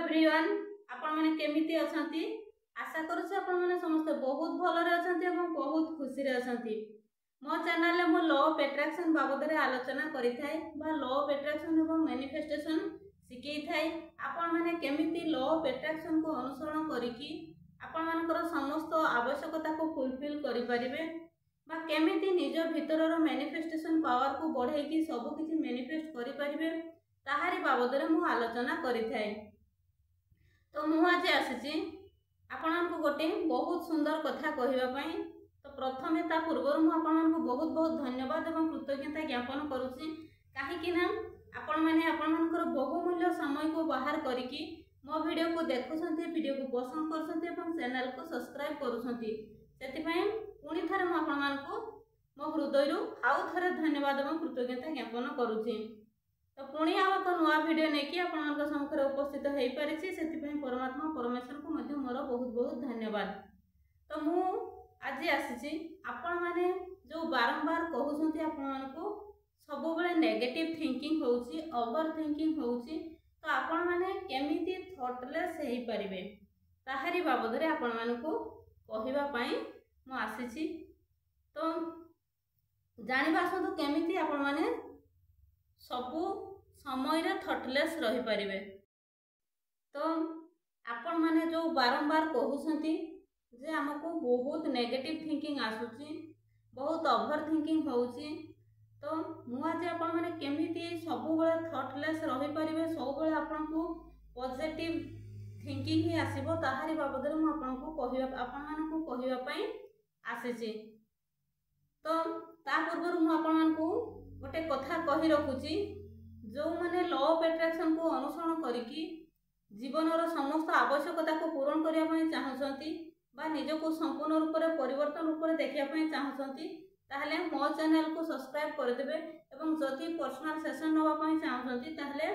Everyone आपण माने केमिति अछंती आशा करूछि आपण माने समस्त बहुत भलरे अछंती एवं बहुत खुशी रे अछंती। मो चैनल रे मो लॉ ऑफ अट्रैक्शन बाबद रे आलोचना करि थाए बा लॉ ऑफ अट्रैक्शन एवं मैनिफेस्टेशन सिखै थाए। आपण माने केमिति लॉ ऑफ अट्रैक्शन को अनुसरण करिकि आपण मानकर समस्त आवश्यकता को फुलफिल करि परिबे बा केमिति निज भितरर मैनिफेस्टेशन पावर को बढ़ाई कि सब किछि मैनिफेस्ट करि परिबे ताहारी बाबद रे मु आलोचना करि थाए। तो मु आज आसी आपको गोटे बहुत सुंदर कथा कहवाई। तो प्रथमे ता पूर्व मु आपको बहुत बहुत धन्यवाद एवं कृतज्ञता ज्ञापन करुच्ची कहीं आपण मैंने आपणकर बहुमूल्य समय को बाहर करके मो वीडियो को देखुंत वीडियो को पसंद कर चैनल को सब्सक्राइब करुँच पुणी थे मुझे मो हृदय आउ थे धन्यवाद एवं कृतज्ञता ज्ञापन करुच्ची। तो पुणी आउ एक नुआ वीडियो नहीं आपण सम्मुखें उपस्थित हो पारी से परमात्मा परमेश्वर को मध्य मोर बहुत बहुत धन्यवाद। तो मु आज आसी आपण मैंने जो बारंबार कहते आपण सब बेले नेगेटिव थिंकिंग होउची ओवर थिंकिंग होउची तो आपण मैंने केमिति थॉटलेस हो पारे ताहारी बाबद रे आपण मानकु कहवा पाई मु आसी। तो जानिबा आसतु केमिति आपण माने सबु समय रे थॉटलेस रही पारिबे। तो आपण माने जो बारंबार कहउछंती जे हमको बहुत नेगेटिव थिंकिंग आसुची बहुत ओवर थिंकिंग होउची तो मु आज आपण माने केमिति सबु बेले थॉटलेस रही पारिबे सब बेले आपण को पॉजिटिव थिंकिंग ही आसीबो ताहारी बाबद रे मु आपण को कहवा आपण मानकु कहवा पई आसीची। तो ता पूर्व मु आपण मानकु गोटे कथा कहि रखुची जो माने लॉ ऑफ अट्रैक्शन को अनुसरण करिकी जीवनर समस्त आवश्यकता को पूरण करिया पई चाहछंती बा निज को संपूर्ण रूप से परिवर्तन रूप से देखिया पई चाहछंती ताहले मो चैनल को सब्सक्राइब कर देबे एवं जति पर्सनल सेशन नवा पई चाहछंती ताहले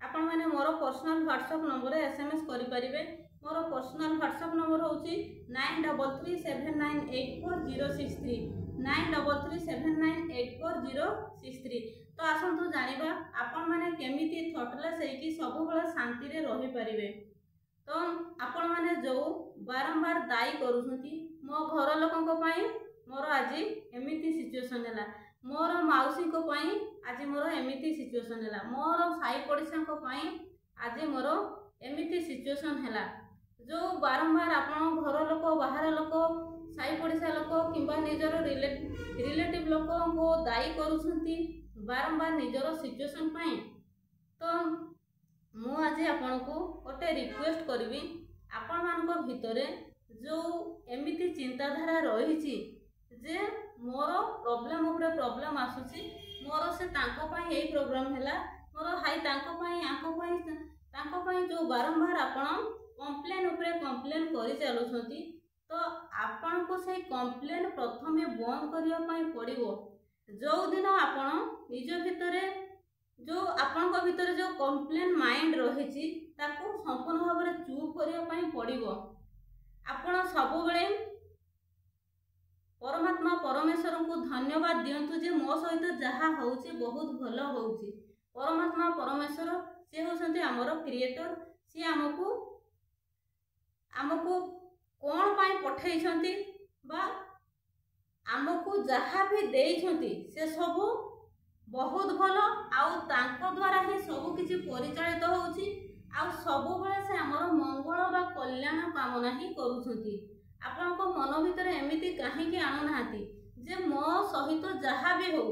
आपण माने मोर पर्सनल व्हाट्सएप नंबर रे एसएमएस करि परिबे। मोर पर्सनल व्हाट्सएप नंबर होची 9337984063 9337984063। तो आसंतु जानिबा आपण माने केमिति थॉटलेस हेकी सब बेले शांति रे रही परिबे। तो आपण माने जो बारंबार दायी करूछंती मो घर लोकन पई मोर आज एमिति सिचुएशन हैला मोर माउसी को पई आज मोर एमिति सिचुएशन हैला मोर साई पड़ोसा को पई आज मोर एमिति सिचुएशन हैला। जो बारंबार आपण घर लोक बाहर लोक साई पड़ोसा लोक किंबा निजर रिलेटिव लोक को दायी करूछंती बारंबार निजर सिचुएशन पई। तो मु आज आपण को गोटे रिक्वेस्ट करी आपण मानक भितरे जो एमिति चिंताधारा रही जे मोर प्रॉब्लम उपरे प्रॉब्लम आसुची मोर से तांको पई एई प्रॉब्लम हैला मोर हाई तांको पई जो बारंबार आपण कंप्लेन उपरे कंप्लेन करि चलुछंती तो आपण को से कंप्लेन प्रथमे बंद करिया पई पड़िबो। जो दिन आपण निज भितरे जो आपण को भितरे जो कंप्लेन माइंड रहिची ताको संपूर्ण भाव में चुप करिया पई पड़िबो। आपण सब बेले परमात्मा परमेश्वर को धन्यवाद दियंतु जे मो सहित जहा होउची बहुत भलो होउची। परमात्मा परमेश्वर से होसंती हमर क्रिएटर सी हमको कौन पाई पठेइछंती बा हमको जहा भी देइछंती से सब बहुत भलो आउ तांको द्वारा ही सब किछि परिचालित होउची आउ सब बेले से हमर मंगल बा कल्याण कामना ही करूछंती। आपण को मन भीतर एमिति काहे कि आनु नाहांती जे मो सहित जहा भी हो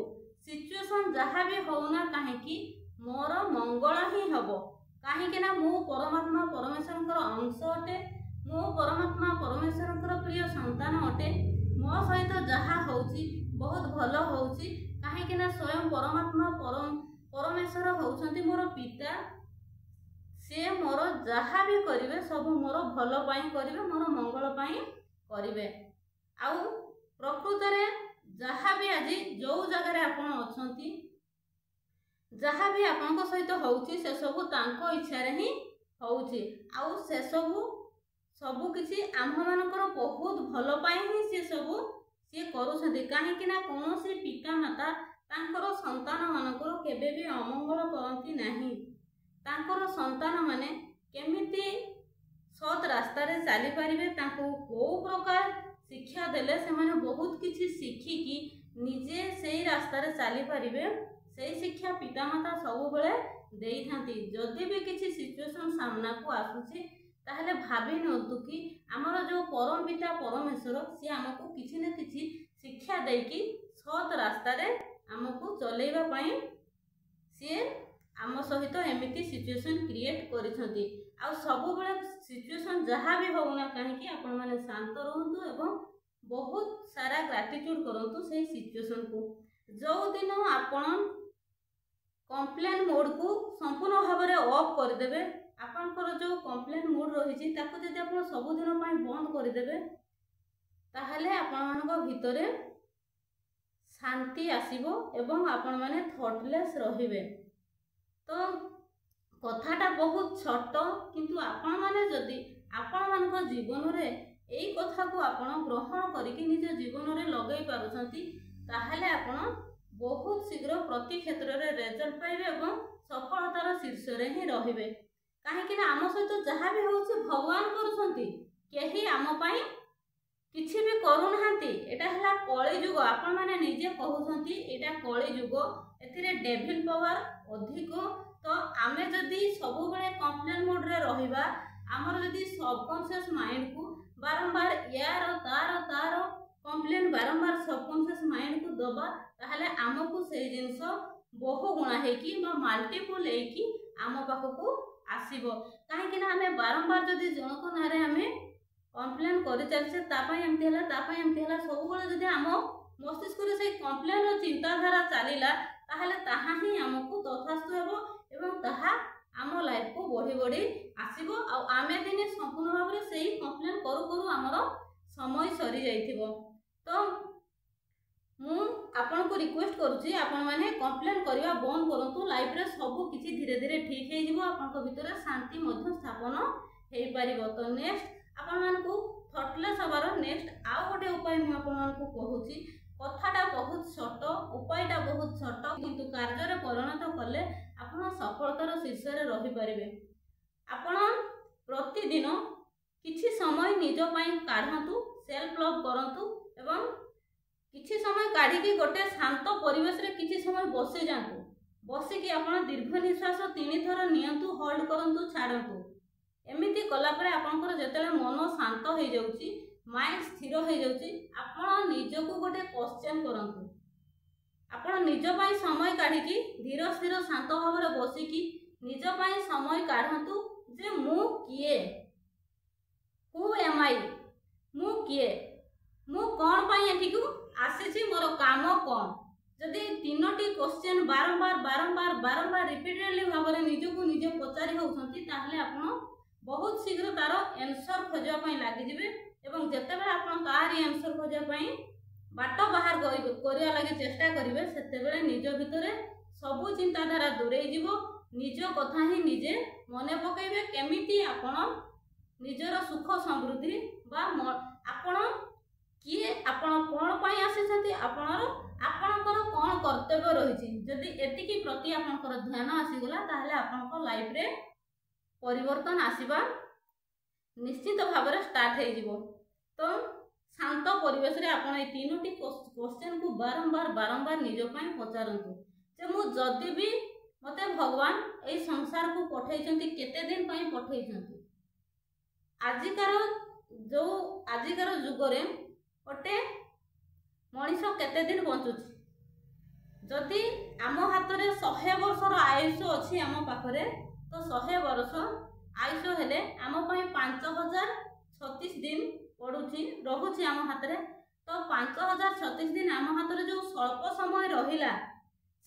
सिचुएशन जहा भी हो ना काहे कि मोर मंगल ही हबो काहे कि ना मु परमात्मा परमेश्वरकर अंश अटे मु परमात्मा परमेश्वरकर प्रिय संतान अटे मो सहित जहा होउची बहुत भलो होउची काहे कि ना स्वयं परमात्मा परमेश्वर होउछंती मोर पिता से मोर जहा भी करिवे सब मोर भलो पाई करिवे मोर मंगल पाई करिवे। आउ प्रकृत रे जहा भी आज जो जगह रे आपण अछंती जहा भी आपन को सहित होउची से सब तांको इच्छा रे ही होउची आउ से सब किछि आम मानकर बहुत भलो पाई ही से सब से करूछंती काहे कि ना कोनोसी पिता माता तांकर संतान मानकर केबे भी अमंगल करंती नाही तांकर संतान माने चली पारिबे तांको को प्रकार शिक्षा देले से माने बहुत किछि शिखिकी निजे सेही रास्ता रे चली पारिबे सेही शिक्षा पितामाता सब बेले देई थांती। जदि भी किछि सिचुएशन सामना को आसुछि ताहले भाबी नियंतु कि आमर जो परम पिता परमेश्वर सी आमको किछि न किछि शिक्षा देकी सत रास्ता रे आमको चलेइबा पई सी आम सहित एमिति सिचुएशन क्रिएट करिसंती। आ सब बेले सिचुएशन जहाँ भी होना कहीं आपण माने शांत रहंतु एवं बहुत सारा ग्रेटिट्यूड करंतु से सिचुएशन को। जो दिन आपण कंप्लेन मोड को संपूर्ण भाव में ऑफ कर देबे आपनकर जो कंप्लेन मोड रही ताको जदि आपण सब दिन पई बंद कर देबे ताहले आपण मानक भितरे शांति आसीबो एवं आपण माने थॉटलेस रहिबे। तो कथाटा बहुत छोट किंतु आपण माने जदि आपण मानक जीवन रे एई कथा को आपण ग्रहण करिकि निज जीवन रे लगै पारुछंती ताहले आपण बहुत शीघ्र प्रति क्षेत्र रे रिजल्ट पाइबे एवं सफलतार शीर्ष रे ही रहिबे। काहेकि ना आम सहित जहाँ भी होउछि भगवान करूछंती केही आम पई किछि भी करू नाहंती। एटा हला कली युग आपण माने निजे कहउछंती एटा कली युग एथिरे डेविल पावर अधिक। तो आमे जदि सब बेले कंप्लेन मोड रे रहिबा हमर जदि सबकॉन्शियस माइंड को बारंबार यार तार कंप्लेन बारंबार सबकॉन्शियस माइंड को दबा ताहले आमको से जिनस बहु गुणा हेकी बा मल्टीपल हेकी आम पाखको आसीबो। काहेकि ना हमें बारंबार जदि जनक नारे हमें कंप्लेन कर चलछे तापाई एमती हला सब बेले जदि आम मस्तिष्क रे से कंप्लेन रो चिंताधारा चलीला ताहले ताहा ही आमको तथास्तु हेबो एवं ताहा आम लाइफ को बढ़ी बढ़ी आसीबो। आ आमे दिने संपूर्ण भाव में सेही कंप्लेन करू करू आमर समय सरी जाइथिबो। तो मु आपन को रिक्वेस्ट करूची आपन माने कंप्लेन करबा बंद करंतु लाइफ रे सब किछि धीरे धीरे ठीक हे जिवो आपन को भीतर शांति मध्य स्थापन हे परिबो। तो नेक्स्ट आपन मान को थॉटलेस हबार नेक्स्ट आउ गोटे उपाय मु आपन मान को कहूची। कथाटा बहुत छोट उपायटा बहुत छोट किंतु कार्य रे परिणत कले आपन सफलतार शीर्ष रे रहि परिबे। आपन प्रतिदिन किछि समय निज पई काढंतु सेल्फ लव करंतु एवं किछि समय काढिकी गोटे शांत परिवेश रे किछि समय बसी जांतु। बसिकी आपण दीर्घ निश्वास 3 थर नियंतु होल्ड करंतु छाडंतु। एमिति कला परे आपनकर जेतेले मन शांत हो जाउची माइंड स्थिर हो जाउची आपण निजको गोटे क्वेश्चन करंतु। आपण निज पई समय काढिकी धीर स्थिर शांत भाव रे बसिकी निज पई समय काढंतु जे मु किए हु एम आई मु किए मु कोन पई एठी को आसीछि मोर काम कोन। जदि 3टी क्वेश्चन बारंबार रिपीटेडली भाव में निजको निज पचारि होउछंती ताहले आपण बहुत शीघ्र तार आंसर खोजवा पई लागि जिवे एवं जेतेबेले आपण तार आंसर खोजवा पई बाट बाहर करिया लागि चेष्टा करिवे सेतेबेले निज भितरे सब चिंताधारा दूरे जीवो। निज कथा ही निजे मने पकाइबे केमिति आपण निजर सुख समृद्धि बा आपण किए आपण कोन पई आसीछंती आपणकर कोन कर्तव्य रहिछि। जदि एतिकी प्रति आपणकर ध्यान आसीगला ताहले आपणकर लाइफ रे परिवर्तन आसीबा निश्चित भाव में स्टार्ट हो जिवो। तो शांत परिवेश रे आपण ए 3टी क्वेश्चन को बारंबार निज पई पचारंतु जे मु जदि भी मते भगवान ए संसार को पठैछंती केते दिन पई पठैछंती। आजिकार जुग रे ओटे मनीष केते दिन बंचुछि। जदि आम हाथ में 100 वर्षर आयुष अच्छी आम पाखरे तो 100 वर्ष आयुष हेले आम 5036 दिन पड़ुछि रहुछि आम हाथ में। तो 5036 दिन आम हाथ में जो स्वल्प समय रहिला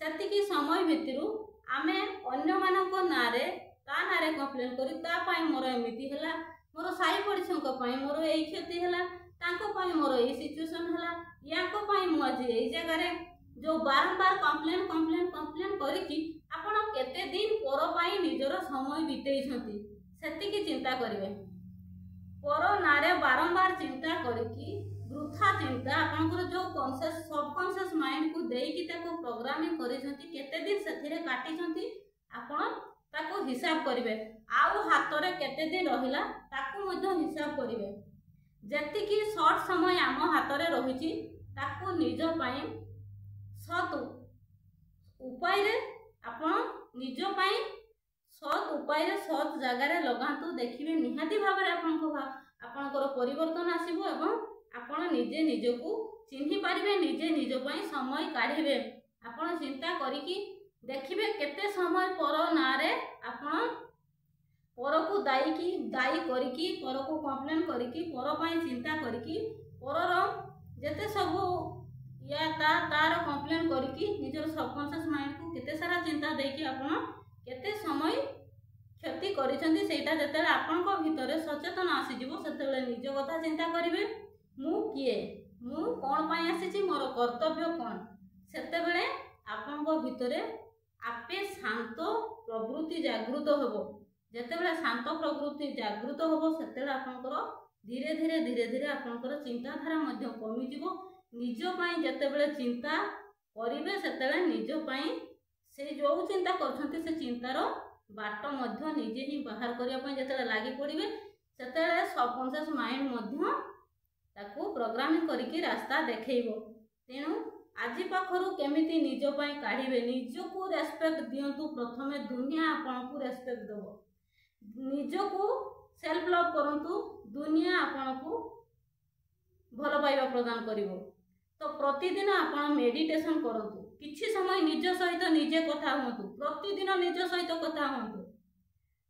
सेतिकी समय भितरु आमे अन्य मानक नारे ता नारे कंप्लेन करी ता पई मोर एमिति हैला मोर साई पड़िसंक पई मोर एई क्षति हैला तांको पई मोर एई सिचुएशन हैला याको पई मु आज एई जगह रे जो बारंबार कंप्लेन करिकी आपण केते दिन पर पई निजर समय बितेइछंती सेतिकी चिंता करिवे। पर नारे बारंबार चिंता करिकी वृथा चिंता आपनकर जो कॉन्शियस सबकॉन्शियस माइंड को देई कि ताको प्रोग्रामिंग करिसंती केते दिन सेथिरे काटिसंती आपण ताको हिसाब करिवे आउ हातरे केते दिन रहिला ताको मध्य हिसाब करिवे जेतिकी शॉर्ट समय आम हातरे रहिछि ताको निज पई सत उपाय रे आपण निज पई सत उपाय रे सत जगह रे लगांतु देखिबे निहाती भाबरे आपणकर परिवर्तन आसीबो एवं आपण निजे निजको चिन्हि पारिबे निजे निज पई समय काढिबे आपण चिंता करिकी देखिबे केते समय पर नारे आपण पर को दायी करिकी पर को कंप्लेन करिकी पर पई चिंता करिकी परर जेते सब या तार कंप्लेन करिकी निजर सबकॉन्शियस माइंड को केते सारा चिंता देकी आपण केते समय क्षति करिसेंती सेटा जेते आपण को भीतर सचेतन आसी जिवो सेते निज कथा चिंता करिवे मु किए मु कोन पई आसीची मोर कर्तव्य कोन सेते बेले आपण को भीतर आपे शांत प्रवृत्ति जागृत होबो जेते बेले शांत प्रवृत्ति जागृत होबो सेते आपनकर धीरे धीरे धीरे धीरे आपनकर चिंताधारा मध्ये कमी जिवो निज पई जेते बेले चिंता करिवे सेते बेले निज पई से जो चिंता करछंती से चिंतार बाट मध्ये निजे ही बाहर करिया पई जेते लागि पड़िवे सेते बेले सबकॉन्शियस माइंड मध्ये ताकू प्रोग्रामिंग करिकी रास्ता देखैबो तेनु आज पाखरु केमिति निज पई काढिबे निजको रेस्पेक्ट दियंतु प्रथमे दुनिया आपनकु रेस्पेक्ट देबो निजको सेल्फ लव करंतु दुनिया आपनकु भल पाइबा प्रदान करिवो तो प्रतिदिन आपण मेडिटेशन करंतु किछि समय निज सहित निजे कथा होंतु प्रतिदिन निज सहित कथा होंतु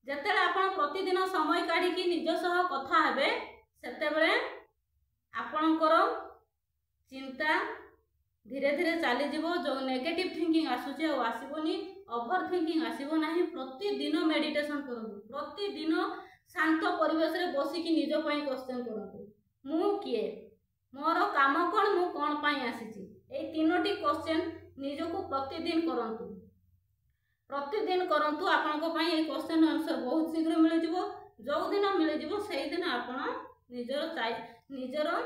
जेते आपण प्रतिदिन समय काढी कि निज सह कथा हेबे सेते बेले आपणकर चिंता धीरे धीरे चली जीवो जो नेगेटिव थिंकिंग आसुचे और आसीबोनी ओवर थिंकिंग आसीबो नाही प्रतिदिन मेडिटेशन करंतु प्रतिदिन शांत परिवेश रे बसी कि निज पई क्वेश्चन करंतु मु किए मोर काम कोन मु कोन पई आसीची ए तीनोटी क्वेश्चन निजको प्रतिदिन करंतु आपनको पई ए क्वेश्चन आंसर बहुत शीघ्र मिल जिवो जो दिन मिल जिवो सेही दिन आपण निजर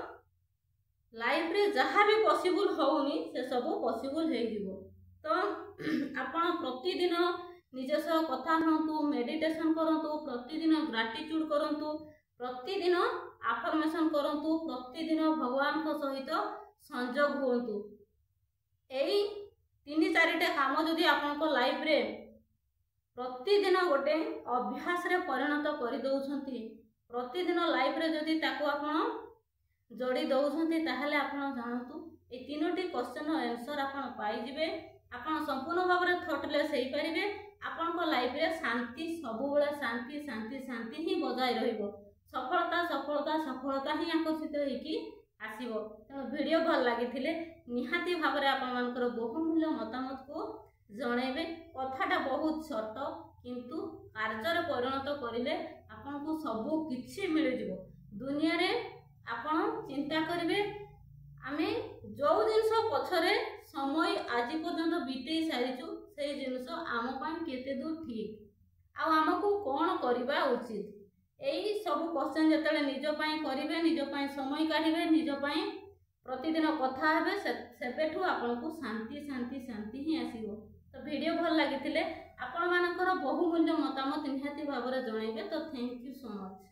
लाइफ रे जहाँ भी पॉसिबल होउनी से सब पॉसिबल हो जिवो तो आपण प्रतिदिन निज सह कथा हंतु मेडिटेशन करंतु प्रतिदिन ग्रेटिट्यूड करंतु प्रतिदिन अफर्मेशन करंतु प्रतिदिन भगवान को सहित संजोग होंतु एई 3-4टा काम जदि आपण को लाइफ रे प्रतिदिन गोटे अभ्यास रे परिणत कर दउछंती प्रतिदिन लाइफ रे जदि ताको आपण जोड़ी दउछंती ताहले आपण जानतु ए तीनोटी क्वेश्चन आंसर आपण पाई जिवे आपण संपूर्ण भाव रे थॉटलेस हेई परिबे आपण को लाइफ रे शांति सब बेले शांति शांति शांति ही बजाय रहिबो सफलता सफलता सफलता ही आकर्षित होइकी आसीबो तेणु वीडियो भल लागिथिले निहाती भाव रे आपण मानकर बहुमूल्य मतामत को जणेबे कथाटा बहुत छोट किंतु कार्य रे परिणत करिले आपण को सब किछि मिल जिवो दुनिया रे आपण चिंता करिवे आमे जो जिनस पछरे समय आज पर्यंत बीतेई सारिछु से जिनस आम पई केते दूर ठीक आ हमकु कोन करबा उचित एई सब क्वेश्चन जतले निज पई करिवे निज पई समय काढिवे निज पई प्रतिदिन कथा हेबे सेबेठु आपनको शांति शांति शांति ही आसीबो तो वीडियो भल लागिथिले आपण मानकर बहुमूल्य मतामत निहाती भाबरे जणाइबे तो थैंक यू सो मच।